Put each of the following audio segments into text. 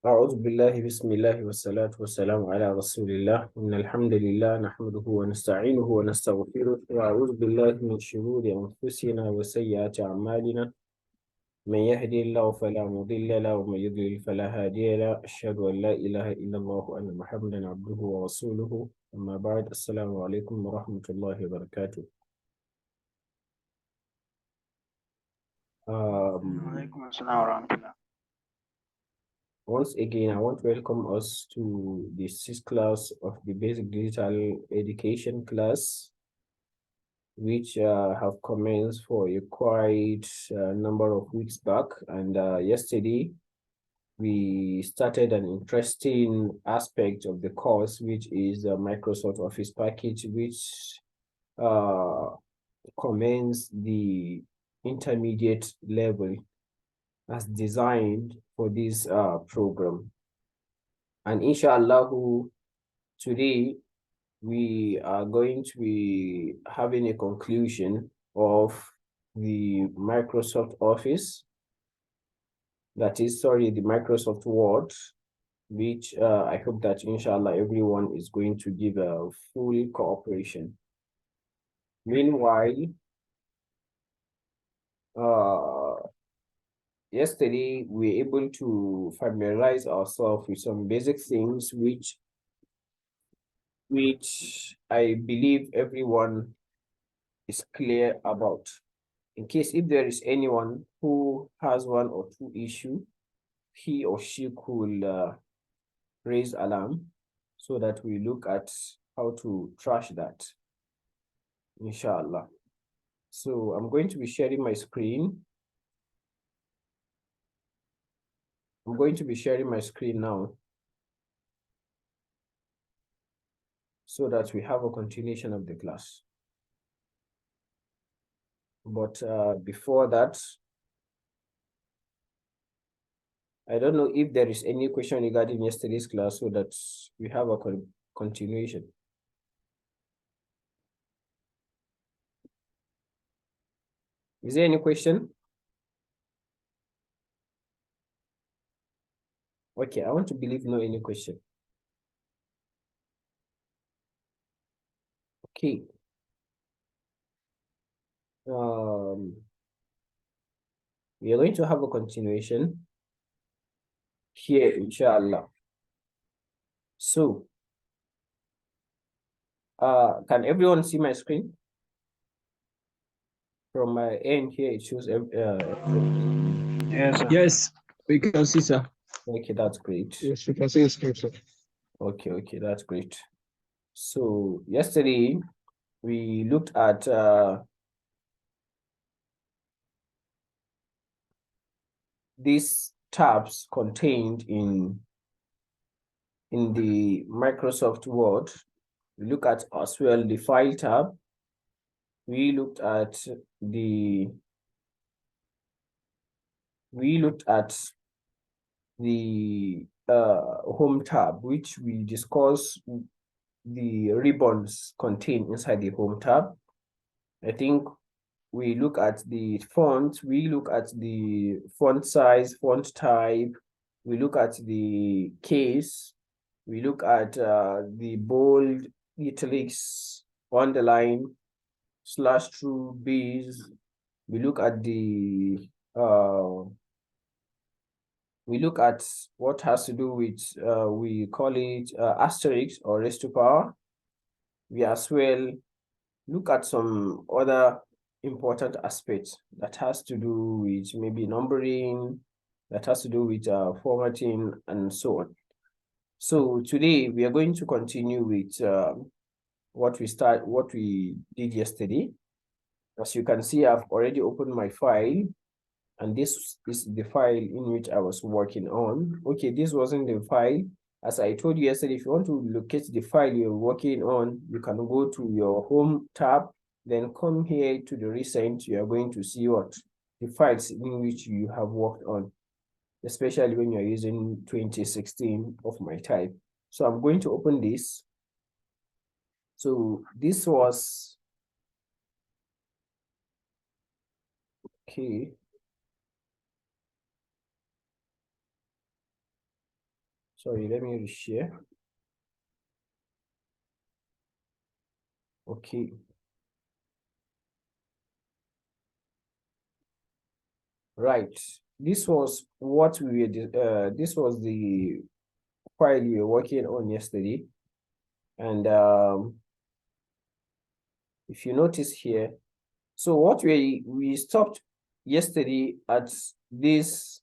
أعوذ بالله بسم الله والصلاة والسلام على رسول الله إن الحمد لله نحمده ونستعينه ونستغفره وأعوذ بالله من شرور أنفسنا وسيئات أعمالنا من يهدي الله فلا مضل له ومن يضلل فلا هادي له أشهد أن لا إله إلا الله وأن محمدا عبده ورسوله أما بعد السلام عليكم ورحمة الله وبركاته. Um, Alaikum assalam wa rahmatullah. Once again, I want to welcome us to the sixth class of the Basic Digital Education class, which have commenced for a quite number of weeks back. And yesterday, we started an interesting aspect of the course, which is the Microsoft Office package, which uh, commends the intermediate level as designed for this program. And inshallah, today we are going to be having a conclusion of the Microsoft Office, the Microsoft Word, which I hope that inshallah everyone is going to give a full cooperation. Meanwhile, uh, yesterday we were able to familiarize ourselves with some basic things which I believe everyone is clear about. In case if there is anyone who has one or two issue, he or she could raise alarm so that we look at how to trash that, inshallah. So I'm going to be sharing my screen. I'm going to be sharing my screen now so that we have a continuation of the class. But before that, I don't know if there is any question regarding yesterday's class so that we have a continuation. Is there any question? Okay, I want to believe no any question. Okay. We are going to have a continuation here, inshallah. So, can everyone see my screen? From my end here, it shows Yes, sir. Yes, we can see, sir. okay, that's great. Yes, we can see the screen, sir. Okay, that's great. So yesterday we looked at these tabs contained in the Microsoft Word. We look at as well the File tab. We looked at the Home tab, which we discussed the ribbons contained inside the Home tab. I think we look at the font, we look at the font size, font type, we look at the case, we look at the bold, italics, underline, slash through, bees. We look at the what has to do with we call it asterisk or raised to power. We as well look at some other important aspects that has to do with maybe numbering, that has to do with formatting and so on. So today we are going to continue with what we did yesterday. As you can see, I've already opened my file, and this is the file in which I was working on. Okay, this wasn't the file. As I told you yesterday, if you want to locate the file you're working on, you can go to your Home tab, then come here to the recent. You are going to see what the files in which you have worked on, especially when you're using 2016 of my type. So I'm going to open this. So this was, okay. Sorry, let me reshare. Okay. Right. This was what we were, this was the file we were working on yesterday. And if you notice here, so what we stopped yesterday at this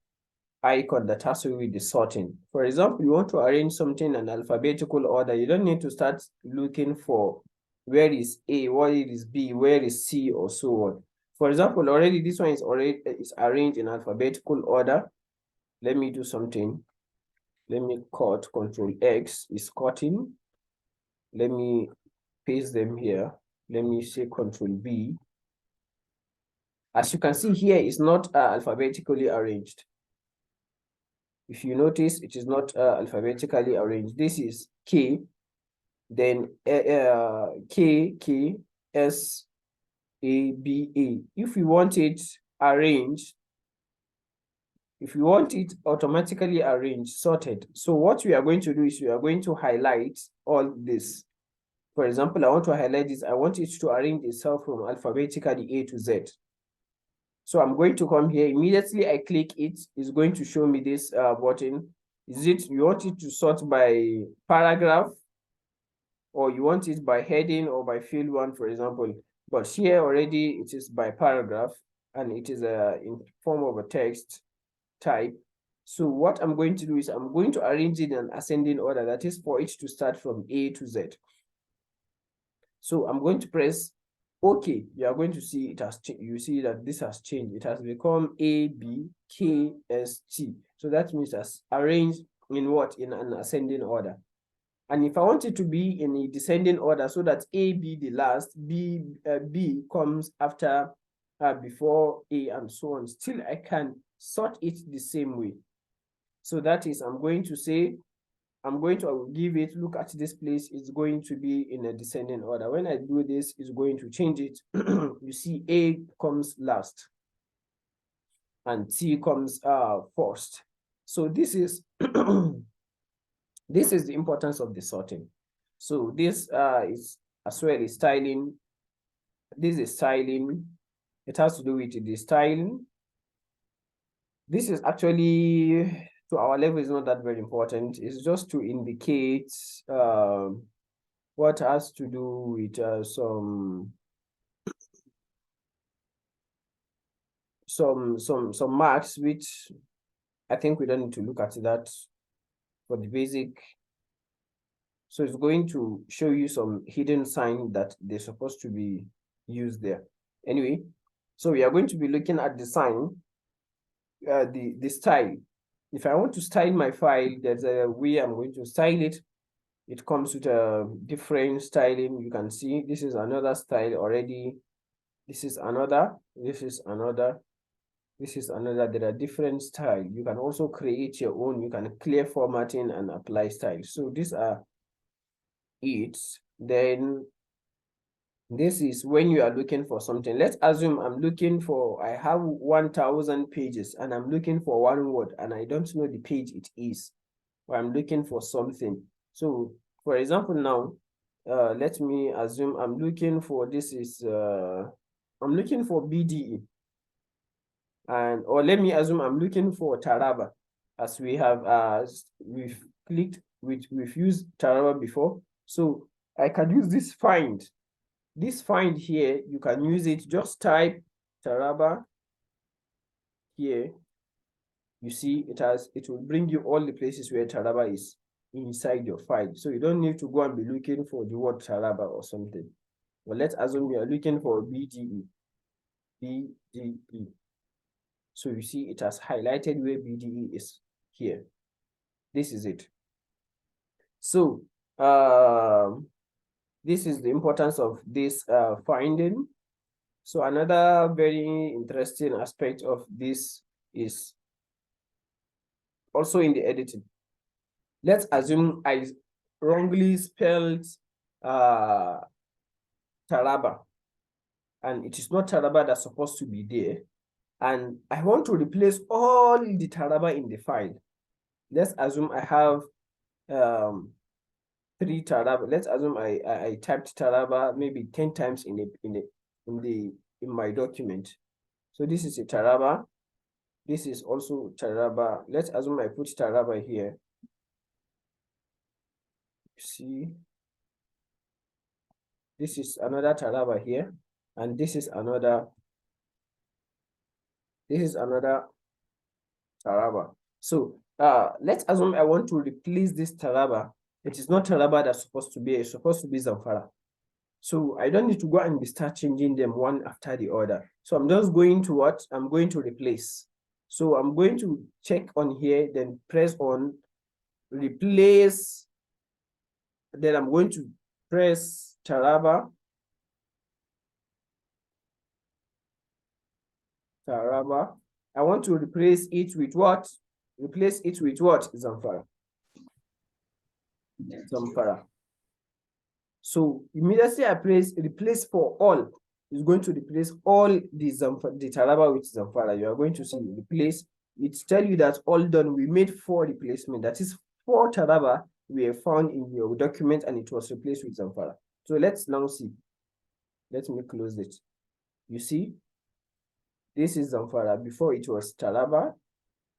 icon that has to do with the sorting. For example, you want to arrange something in alphabetical order. You don't need to start looking for where is A, what is B, where is C, or so on. For example, already this one is arranged in alphabetical order. Let me do something. Let me cut Control X is cutting. Let me paste them here. Let me say Control B. As you can see here, it's not alphabetically arranged. If you notice, it is not alphabetically arranged. This is K, then K, K, S, A, B, A. If we want it arranged, if you want it automatically arranged, sorted. So what we are going to do is we are going to highlight all this. For example, I want to highlight this. I want it to arrange itself from alphabetically A to Z. So I'm going to come here. Immediately I click it, it's going to show me this button. Is it, you want it to sort by paragraph, or you want it by heading or by field one, for example? But here already it is by paragraph, and it is in form of a text type. So what I'm going to do is I'm going to arrange it in an ascending order, that is for it to start from A to Z. So I'm going to press OK. You are going to see it has changed. You see that this has changed. It has become A, B, K, S, T. So that means it's arranged in what? In an ascending order. And if I want it to be in a descending order, so that A be the last, B comes after, before A, and so on, still I can sort it the same way. So that is, I'm going to say, I'm going to give it, look at this place, it's going to be in a descending order. When I do this, it's going to change it. You see A comes last and T comes first. So this is this is the importance of the sorting. So this is as well as styling. This is styling. It has to do with the styling. This is actually, to our level, is not that very important. It's just to indicate what has to do with some marks, which I think we don't need to look at that for the basic. So it's going to show you some hidden sign that they're supposed to be used there. Anyway, so we are going to be looking at the sign, the style. If I want to style my file, there's a way I'm going to style it. It comes with a different styling. You can see this is another style already. This is another, this is another, this is another. There are different styles. You can also create your own. You can clear formatting and apply style. So these are it. Then this is when you are looking for something. Let's assume I'm looking for, I have 1,000 pages and I'm looking for one word and I don't know the page it is, or I'm looking for something. So for example, now, let me assume I'm looking for, this is, I'm looking for BDE. And, or let me assume I'm looking for Taraba, as we have, we've used Taraba before. So I can use this find. This find here, you can use it, just type Taraba here. You see, it will bring you all the places where Taraba is inside your file. So you don't need to go and be looking for the word Taraba or something. Well, let's assume we are looking for BDE. BDE. So you see, it has highlighted where BDE is here. This is it. So this is the importance of this finding. So another very interesting aspect of this is also in the editing. Let's assume I wrongly spelled Taraba, and it is not Taraba that's supposed to be there. And I want to replace all the Taraba in the file. Let's assume I have 3 Taraba. Let's assume I typed Taraba maybe 10 times in my document. So this is a Taraba. This is also Taraba. Let's assume I put Taraba here. See, this is another Taraba here, and this is another Taraba. So let's assume I want to replace this Taraba. It is not Taraba that's supposed to be, it's supposed to be Zamfara. So I don't need to go and start changing them one after the other. So I'm just going to what? I'm going to replace. So I'm going to check on here, then press on replace. Then I'm going to press Taraba. Taraba. I want to replace it with what? Replace it with what? Zamfara. Zamfara. So immediately I press replace for all. It's going to replace all the Taraba with Zamfara. You are going to see replace. It tell you that all done. We made 4 replacement. That is 4 Taraba we have found in your document, and it was replaced with Zamfara. So let's now see. Let me close it. You see, this is Zamfara. Before it was Taraba,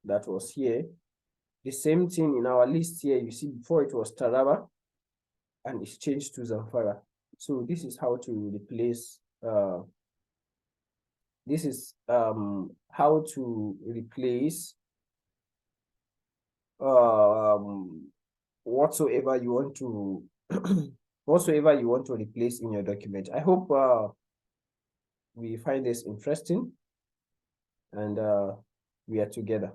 that was here. The same thing in our list here. You see, before it was Taraba, and it's changed to Zamfara. So this is how to replace. This is how to replace whatsoever you want to whatsoever you want to replace in your document. I hope we find this interesting, and we are together.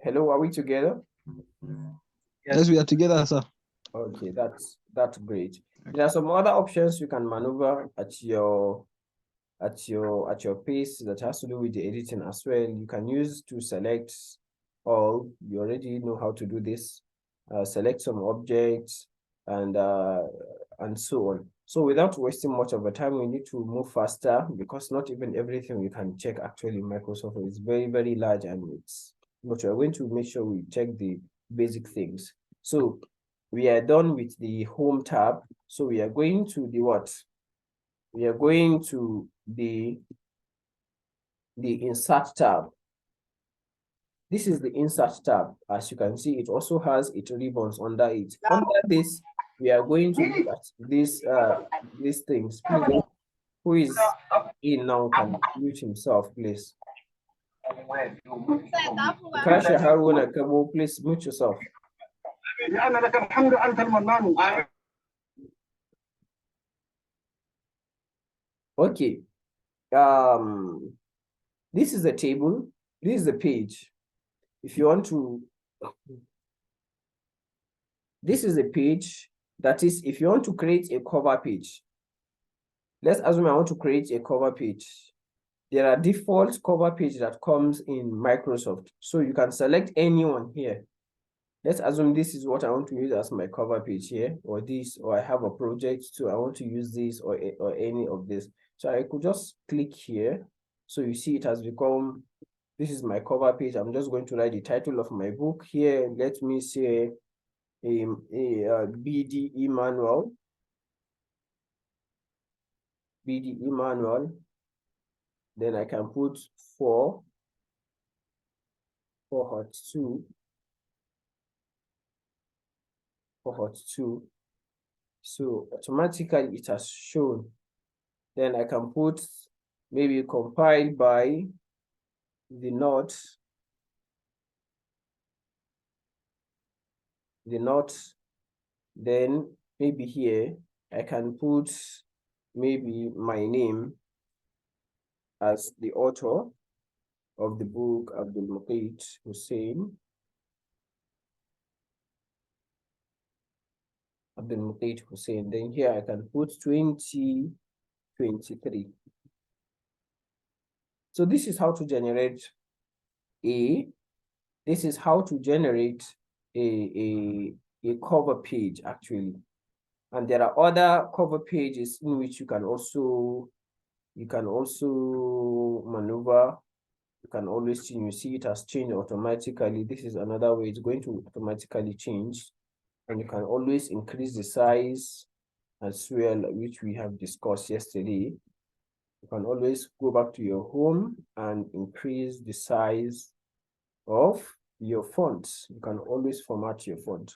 Hello, are we together? Yes, we are together, sir. Okay, that's great. There are some other options you can maneuver at your pace that has to do with the editing as well. You can use to select all. You already know how to do this. Select some objects and so on. So without wasting much of the time, we need to move faster, because not even everything we can check actually in Microsoft is very, very large, and but we're going to make sure we check the basic things. So we are done with the home tab. So we are going to the what? We are going to the insert tab. This is the insert tab. As you can see, it also has its ribbons under it. Under this, we are going to look at these things. Please, who is in now can mute himself, please. Kasha Haruna Kabo, please mute yourself. Okay. This is a table. This is a page. If you want to, this is a page. That is, if you want to create a cover page. Let's assume I want to create a cover page. There are default cover page that comes in Microsoft. So you can select anyone here. Let's assume this is what I want to use as my cover page here, or this, or I have a project, so I want to use this or any of this. So I could just click here. So you see it has become, this is my cover page. I'm just going to write the title of my book here. Let me say a BDE manual. BDE manual. Then I can put 4 cohort 2. Cohort 2. So automatically it has shown. Then I can put maybe compiled by the note. Then maybe here I can put maybe my name as the author of the book, Abdul Muqeet Hussein. Abdul Muqeet Hussein. Then here I can put 2023. So this is how to generate this is how to generate a cover page actually. And there are other cover pages in which you can also maneuver You can always change. You see it has changed automatically. This is another way it's going to automatically change. And you can always increase the size as well, which we have discussed yesterday. You can always go back to your home and increase the size of your font. You can always format your font.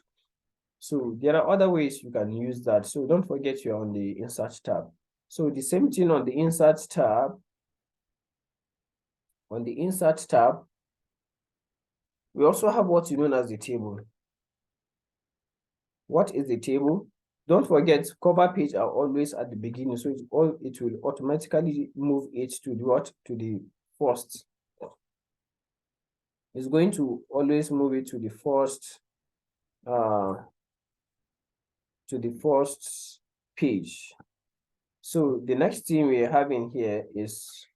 So there are other ways you can use that. So don't forget you're on the Insert tab. So the same thing on the Insert tab. On the Insert tab, we also have what's known as the table. What is the table? Don't forget, cover page are always at the beginning, so it will automatically move it to the what? To the first. It's going to always move it to the first page. So the next thing we are having here is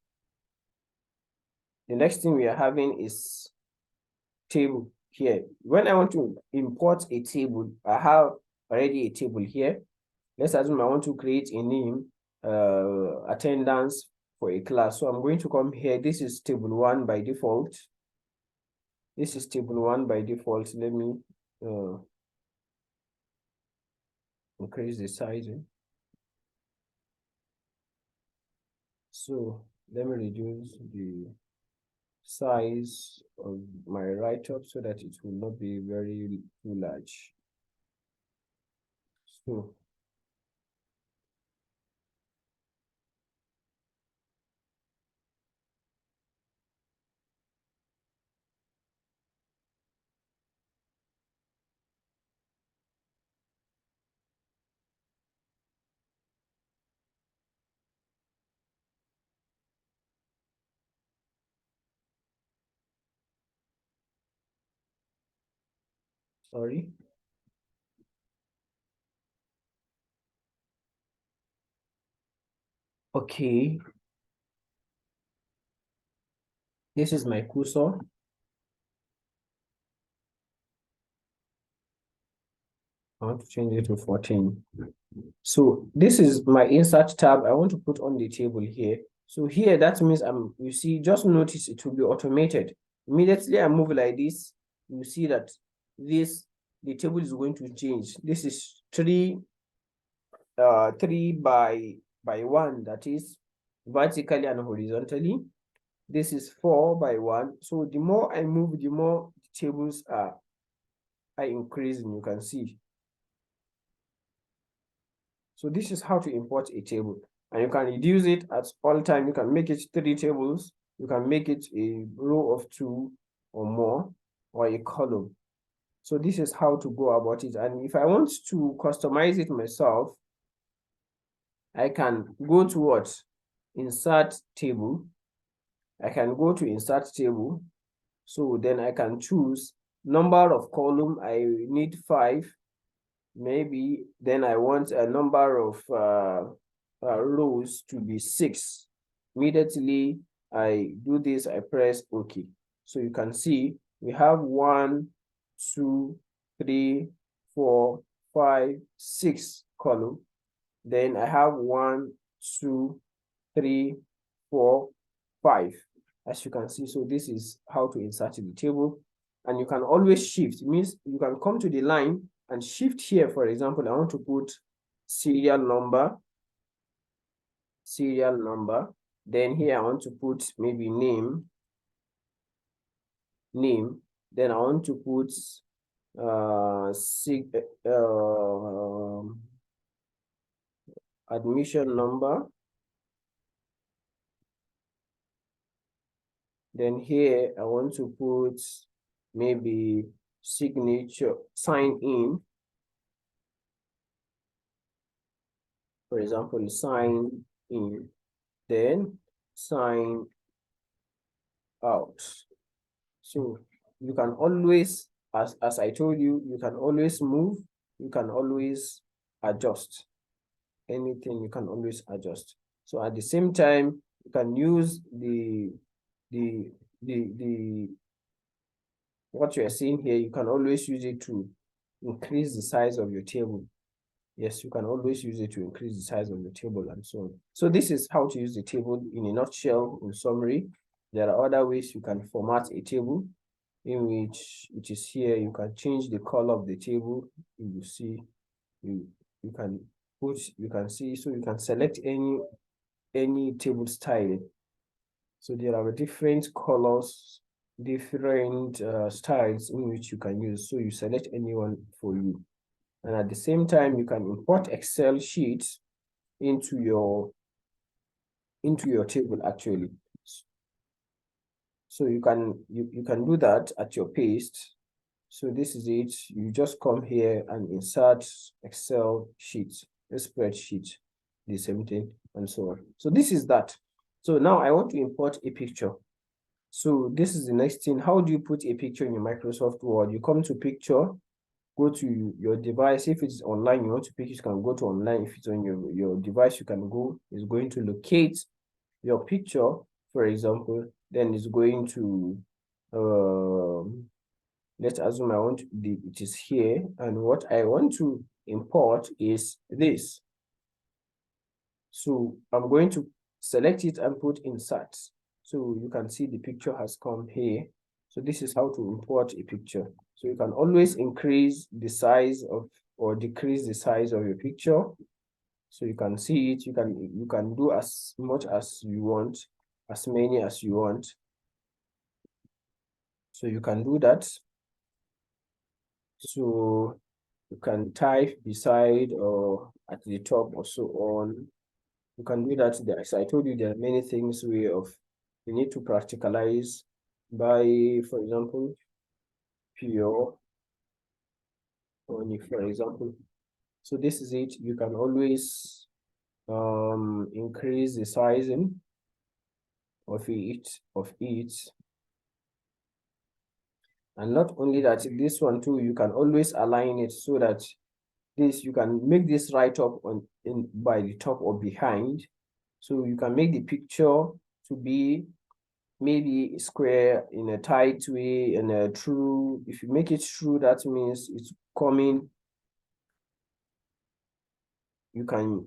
table here. When I want to import a table, I have already a table here. Let's assume I want to create a name, attendance for a class. So I'm going to come here. This is table 1 by default. This is table 1 by default. Let me increase the size. So let me reduce the size of my write-up so that it will not be very too large. So sorry. Okay. This is my cursor. I want to change it to 14. So this is my insert tab. I want to put on the table here. So here, that means you see, just notice it will be automated. Immediately I move like this, you see that the table is going to change. This is 3 by 1, that is vertically and horizontally. This is 4 by 1. So the more I move, the more the tables are increasing, you can see. So this is how to import a table, and you can reduce it at all time. You can make it 3 tables. You can make it a row of 2 or more, or a column. So this is how to go about it. And if I want to customize it myself, I can go to what? Insert table. I can go to insert table. So then I can choose number of column. I need 5. Maybe then I want a number of rows to be 6. Immediately I do this, I press OK. So you can see we have 1, 2, 3, 4, 5, 6 column. Then I have 1, 2, 3, 4, 5. As you can see, so this is how to insert the table. And you can always shift. It means you can come to the line and shift here. For example, I want to put serial number. Then here I want to put maybe name. Then I want to put admission number. Then here I want to put maybe signature, sign in. For example, sign in, then sign out. So you can always, as I told you, you can always move, you can always adjust. Anything you can always adjust. So at the same time, you can use what you are seeing here, you can always use it to increase the size of your table. Yes, you can always use it to increase the size of the table and so on. So this is how to use the table in a nutshell, in summary. There are other ways you can format a table, in which it is here. You can change the color of the table. You will see, you can see, so you can select any table style. So there are different colors, different styles in which you can use. So you select anyone for you. And at the same time, you can import Excel sheets into your table actually. So you can do that at your paste. So this is it. You just come here and insert Excel sheets, a spreadsheet, the same thing, and so on. So this is that. So now I want to import a picture. So this is the next thing. How do you put a picture in your Microsoft Word? You come to picture, go to your device. If it's online, you want to pick, you can go to online. If it's on your device, you can go. It's going to locate your picture, for example. Then it's going to let's assume it is here, and what I want to import is this. So I'm going to select it and put insert. So you can see the picture has come here. So this is how to import a picture. So you can always increase the size of or decrease the size of your picture. So you can see it. You can do as much as you want, as many as you want. So you can do that. So you can type beside or at the top or so on. You can do that there. As I told you, there are many things you need to practicalize by, for example, pure only, for example. So this is it. You can always increase the sizing of it. And not only that, this one too, you can always align it so that you can make this right up by the top or behind. So you can make the picture to be maybe square in a tight way and a true. If you make it true, that means it's coming. You can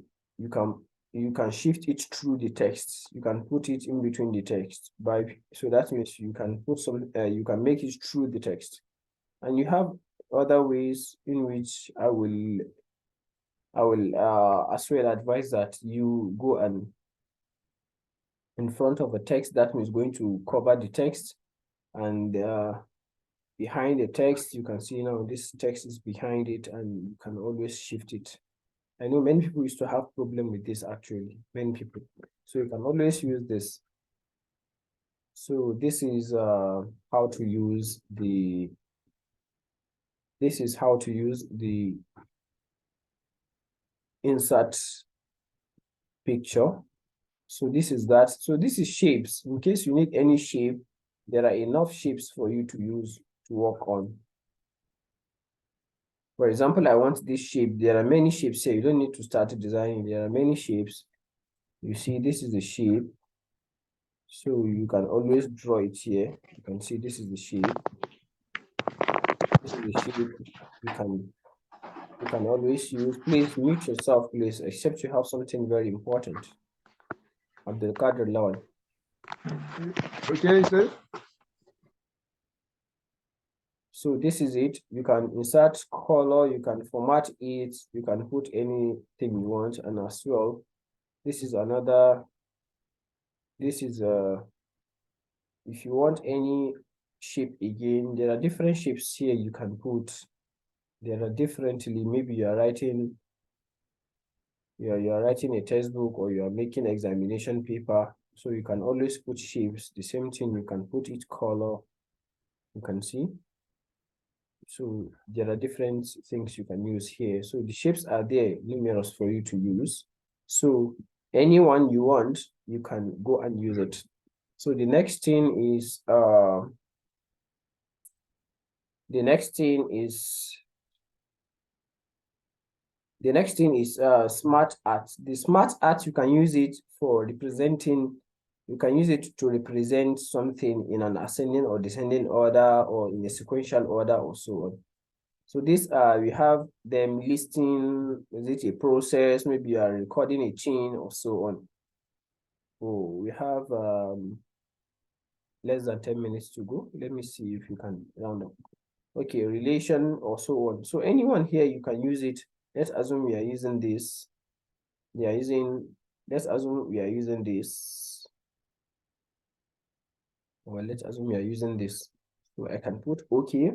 shift it through the text. You can put it in between the text so that means you can put some you can make it through the text. And you have other ways in which I will as well advise that you go and in front of a text that means going to cover the text, and behind the text you can see now this text is behind it, and you can always shift it. I know many people used to have problem with this actually, many people. So you can always use this. So this is how to use the insert picture. So this is that. So this is shapes. In case you need any shape, there are enough shapes for you to use to work on. For example, I want this shape. There are many shapes here. You don't need to start designing. There are many shapes. You see, this is the shape. So you can always draw it here. You can see this is the shape. This is the shape you can always use. Please mute yourself, please, except you have something very important. Abdulkader Lawan. Okay, sir. So this is it. You can insert color, you can format it, you can put anything you want, and as well, this is if you want any shape again, there are different shapes here you can put. There are differently, maybe you are writing a textbook or you are making examination paper, so you can always put shapes. The same thing, you can put it color, you can see. So there are different things you can use here. So the shapes are there, numerous for you to use. So anyone you want, you can go and use it. So the next thing is smart art. The smart art, you can use it for representing. You can use it to represent something in an ascending or descending order, or in a sequential order, or so on. So this we have them listing, is it a process? Maybe you are recording a chain or so on. Oh, we have less than 10 minutes to go. Let me see if you can round up. Okay, relation or so on. So anyone here, you can use it. Let's assume we are using this. Let's assume we are using this. Well, let's assume we are using this. So I can put okay.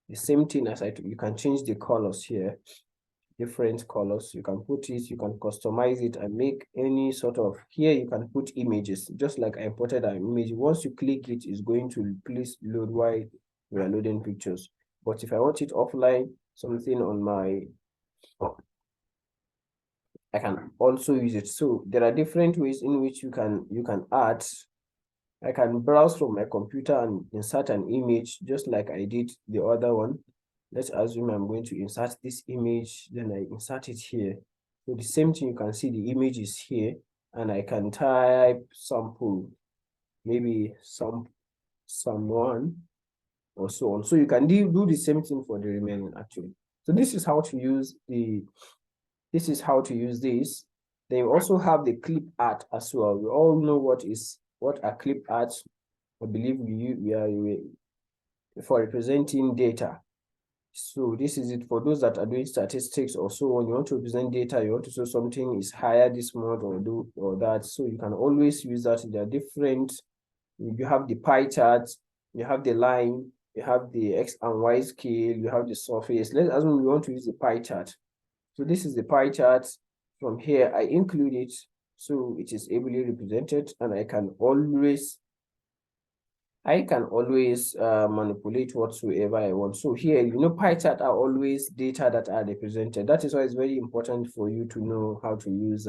The same thing as you can change the colors here, different colors. You can put it, you can customize it and make any sort of, here you can put images, just like I imported an image. Once you click it, it's going to please load while we are loading pictures. But if I want it offline, something on my, I can also use it. So there are different ways in which you can add. I can browse from my computer and insert an image, just like I did the other one. Let's assume I'm going to insert this image, then I insert it here. So the same thing, you can see the image is here, and I can type sample, maybe someone, or so on. So you can do the same thing for the remaining, actually. So this is how to use this. They also have the clip art as well. We all know what are clip arts. I believe we are for representing data. So this is it for those that are doing statistics or so on. You want to represent data, you want to show something is higher this month or that. So you can always use that. There are different, you have the pie chart, you have the line, you have the X and Y scale, you have the surface. Let's assume we want to use the pie chart. So this is the pie chart. From here, I include it so it is ably represented, and I can always manipulate whatsoever I want. So here, pie chart are always data that are represented. That is why it's very important for you to know how to use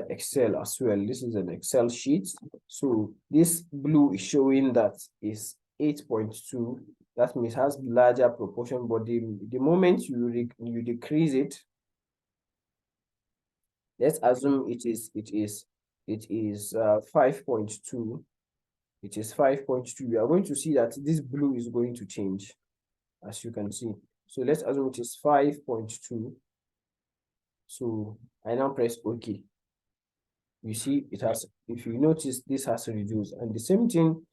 Excel as well. This is an Excel sheet. So this blue is showing that is 8.2. That means it has larger proportion, but the moment you decrease it, let's assume it is 5.2. It is 5.2. You are going to see that this blue is going to change, as you can see. So let's assume it is 5.2. So I now press OK. You see it has, if you notice, this has reduced. And the same thing,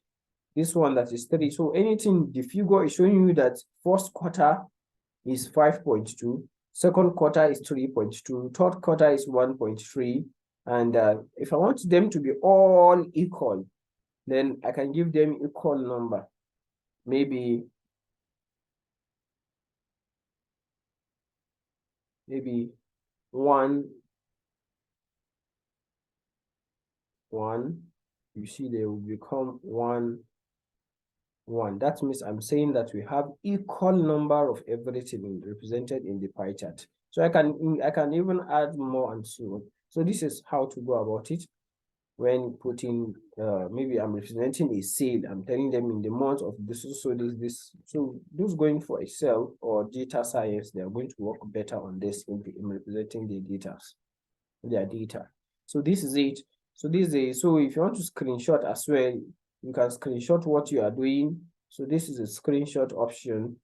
this one that is 3. So anything, the figure is showing you that first quarter is 5.2, second quarter is 3.2, third quarter is 1.3. And if I want them to be all equal, then I can give them equal number. Maybe 1. You see, they will become 1. That means I'm saying that we have equal number of everything represented in the pie chart. So I can even add more and so on. So this is how to go about it. When putting, maybe I'm representing a sale, I'm telling them in the month of this, so those going for Excel or data science, they are going to work better on this in representing their data. So this is it. So so if you want to screenshot as well, you can screenshot what you are doing. So this is a screenshot option.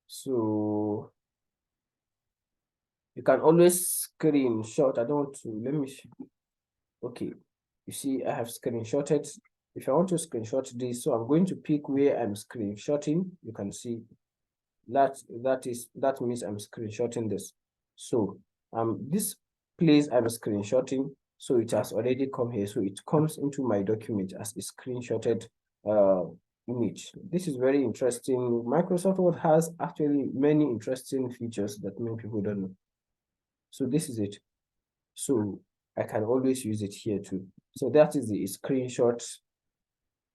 So you can always screenshot. I don't want to, let me, okay. You see, I have screenshotted. If I want to screenshot this, so I'm going to pick where I'm screenshotting. You can see that means I'm screenshotting this. So this place I'm screenshotting, so it has already come here. So it comes into my document as a screenshotted image. This is very interesting. Microsoft Word has actually many interesting features that many people don't know. So this is it. So I can always use it here too. So that is the screenshot.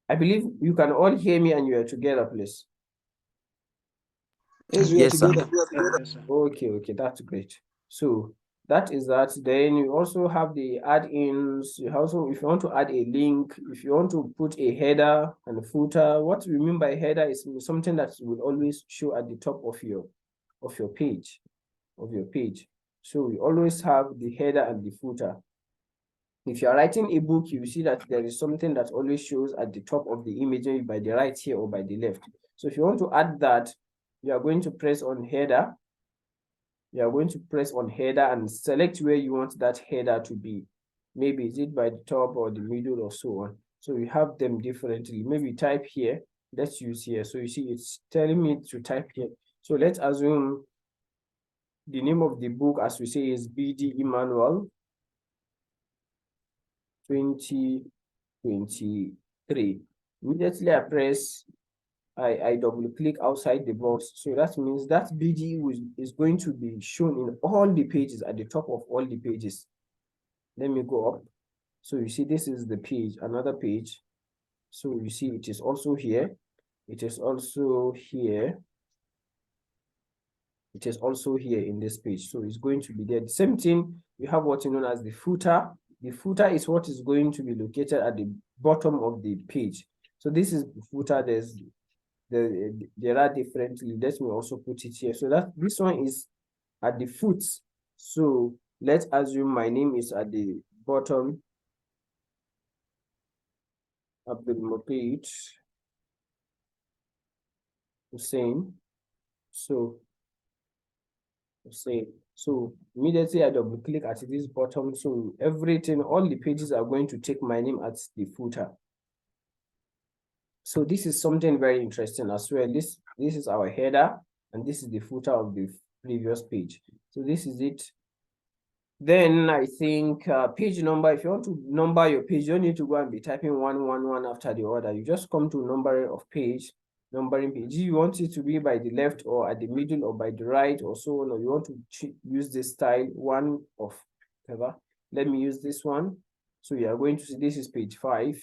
I believe you can all hear me and you are together, please. Yes, we are together. Yes, sir. Okay, that's great. So that is that. Then you also have the add-ins. You also, if you want to add a link, if you want to put a header and a footer, what we mean by header is something that will always show at the top of your page. So we always have the header and the footer. If you're writing a book, you see that there is something that always shows at the top of the image, maybe by the right here or by the left. So if you want to add that, you are going to press on header. You are going to press on header and select where you want that header to be. maybe is it by the top or the middle or so on. So we have them differently. Maybe type here, let's use here. So you see it's telling me to type here. So let's assume the name of the book, as we say, is BDE Manual 2023. Immediately I press, I double click outside the box. So that means that BDE is going to be shown in all the pages, at the top of all the pages. Let me go up. So you see this is the page, another page. So you see it is also here. It is also here. It is also here in this page. So it's going to be there. The same thing, we have what is known as the footer. The footer is what is going to be located at the bottom of the page. So this is the footer. There are differently. Let me also put it here. So that this one is at the foot. So let's assume my name is at the bottom of the page, Hussein. So immediately I double click at this bottom. So everything, all the pages are going to take my name at the footer. So this is something very interesting as well. This is our header, and this is the footer of the previous page. So this is it. Then I think page number, if you want to number your page, you don't need to go and be typing one after the other. You just come to numbering page. You want it to be by the left or at the middle or by the right or so on, or you want to use this style, one of whatever. Let me use this one. So you are going to see this is page 5.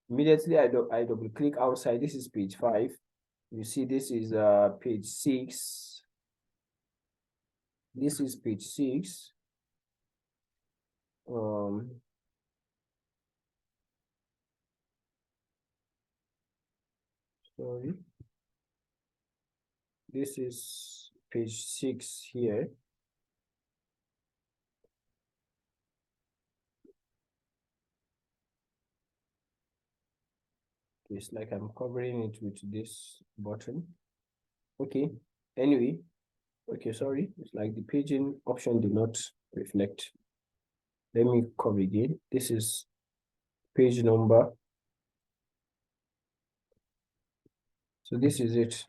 Immediately I double click outside. This is page 5. You see this is page 6. This is page 6. Sorry, this is page 6 here. It's like I'm covering it with this button. Okay, anyway, okay, sorry, it's like the paging option did not reflect. Let me cover again. This is page number. So this is it.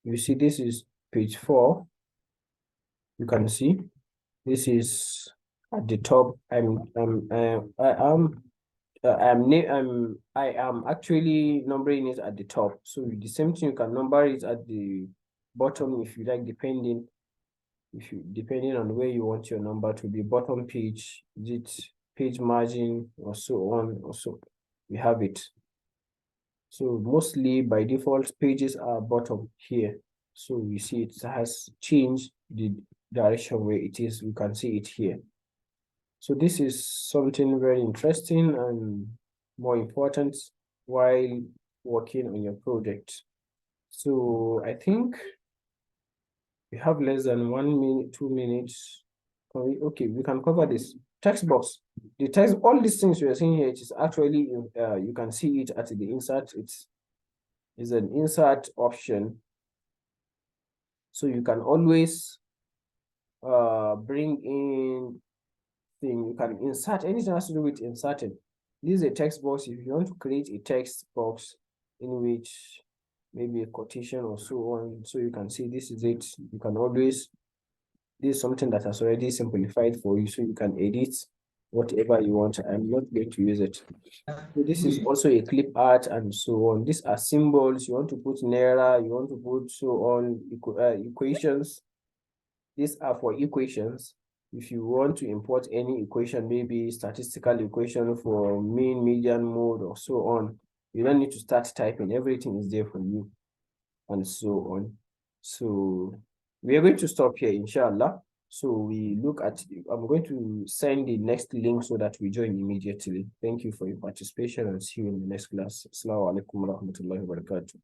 You see, this is page 4. You can see this is at the top. I am actually numbering it at the top. So the same thing, you can number it at the bottom if you like, depending on where you want your number to be. Bottom page, is it page margin or so on or so. We have it. So mostly by default pages are bottom here. So you see it has changed the direction where it is. You can see it here. So this is something very interesting and more important while working on your project. So I think we have less than 1 minute, 2 minutes. Okay, we can cover this. Text box. The text, all these things you are seeing here, it is actually, you can see it at the insert. It's an insert option. So you can always bring in thing. You can insert anything that has to do with inserting. This is a text box. If you want to create a text box in which maybe a quotation or so on, so you can see this is it. You can always, this is something that has already simplified for you, so you can edit whatever you want. I'm not going to use it. So this is also a clip art and so on. These are symbols. You want to put naira, you want to put so on, equations. These are for equations. If you want to import any equation, maybe statistical equation for mean, median, mode, or so on, you don't need to start typing. Everything is there for you, and so on. So we are going to stop here, inshallah. So we look at, I'm going to send the next link so that we join immediately. Thank you for your participation and see you in the next class. Assalamu alaikum wa rahmatullahi wa barakatuh.